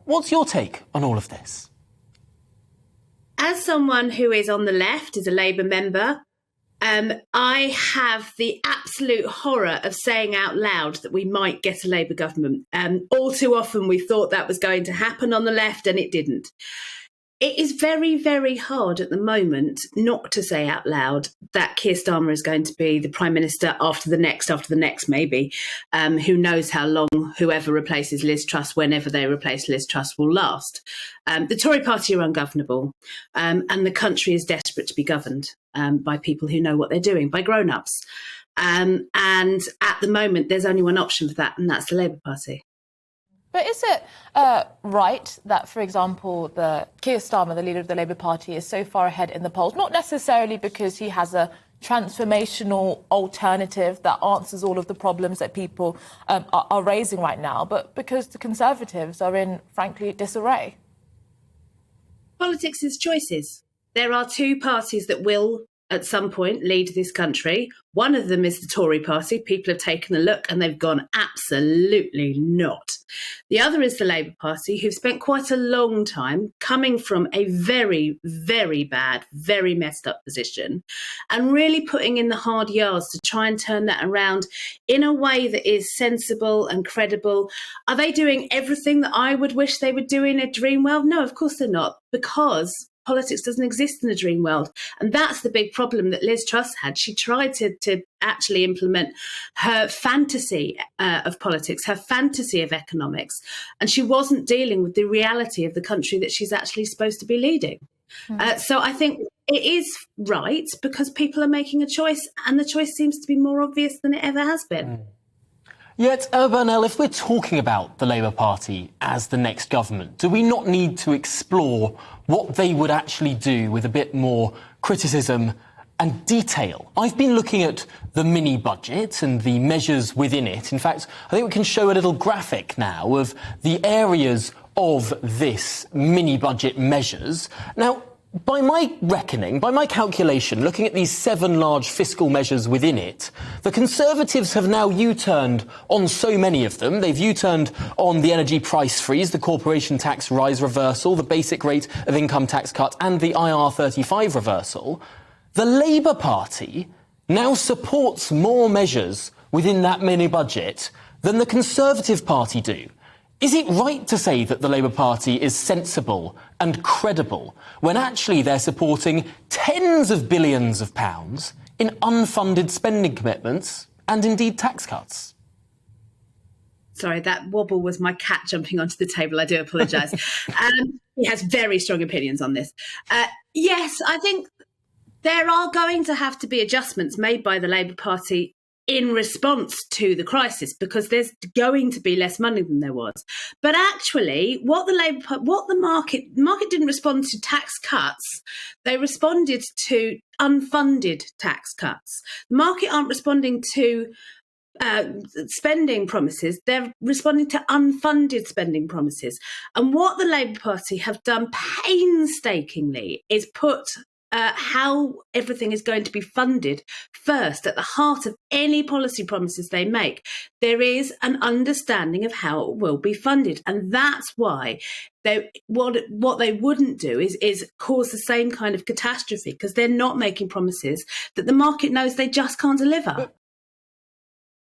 What's your take on all of this? As someone who is on the left, as a Labour member, I have the absolute horror of saying out loud that we might get a Labour government. All too often we thought that was going to happen on the left and it didn't. It is very, very hard at the moment not to say out loud that Keir Starmer is going to be the Prime Minister after the next maybe. Who knows how long whoever replaces Liz Truss, whenever they replace Liz Truss, will last. The Tory party are ungovernable, and the country is desperate to be governed by people who know what they're doing, by grown-ups. And at the moment, there's only one option for that, and that's the Labour Party. But is it right that, for example, the Keir Starmer, the leader of the Labour Party, is so far ahead in the polls, not necessarily because he has a transformational alternative that answers all of the problems that people are raising right now, but because the Conservatives are in, frankly, disarray? Politics is choices. There are two parties that will, at some point, lead this country. One of them is the Tory party. People have taken a look and they've gone, absolutely not. The other is the Labour Party, who've spent quite a long time coming from a very, very bad, very messed up position and really putting in the hard yards to try and turn that around in a way that is sensible and credible. Are they doing everything that I would wish they would do in a dream world? No, of course they're not, because politics doesn't exist in a dream world. And that's the big problem that Liz Truss had. She tried to actually implement her fantasy of politics, her fantasy of economics, and she wasn't dealing with the reality of the country that she's actually supposed to be leading. So I think it is right because people are making a choice, and the choice seems to be more obvious than it ever has been. Yet, Emma Burnell, if we're talking about the Labour Party as the next government, do we not need to explore what they would actually do with a bit more criticism and detail? I've been looking at the mini-budget and the measures within it. In fact, I think we can show a little graphic now of the areas of this mini-budget measures. Now, by my reckoning, by my calculation, looking at these 7 large fiscal measures within it, the Conservatives have now U-turned on so many of them. They've U-turned on the energy price freeze, the corporation tax rise reversal, the basic rate of income tax cut, and the IR35 reversal. The Labour Party now supports more measures within that mini-budget than the Conservative Party do. Is it right to say that the Labour Party is sensible and credible when actually they're supporting tens of billions of pounds in unfunded spending commitments and indeed tax cuts? Sorry, that wobble was my cat jumping onto the table. I do apologise. He has very strong opinions on this. Yes, I think there are going to have to be adjustments made by the Labour Party in response to the crisis, because there's going to be less money than there was. But actually, what the market didn't respond to tax cuts, they responded to unfunded tax cuts. The market aren't responding to spending promises, they're responding to unfunded spending promises. And what the Labour Party have done painstakingly is put how everything is going to be funded first at the heart of any policy promises they make. There is an understanding of how it will be funded, and that's why what they wouldn't do is cause the same kind of catastrophe, because they're not making promises that the market knows they just can't deliver.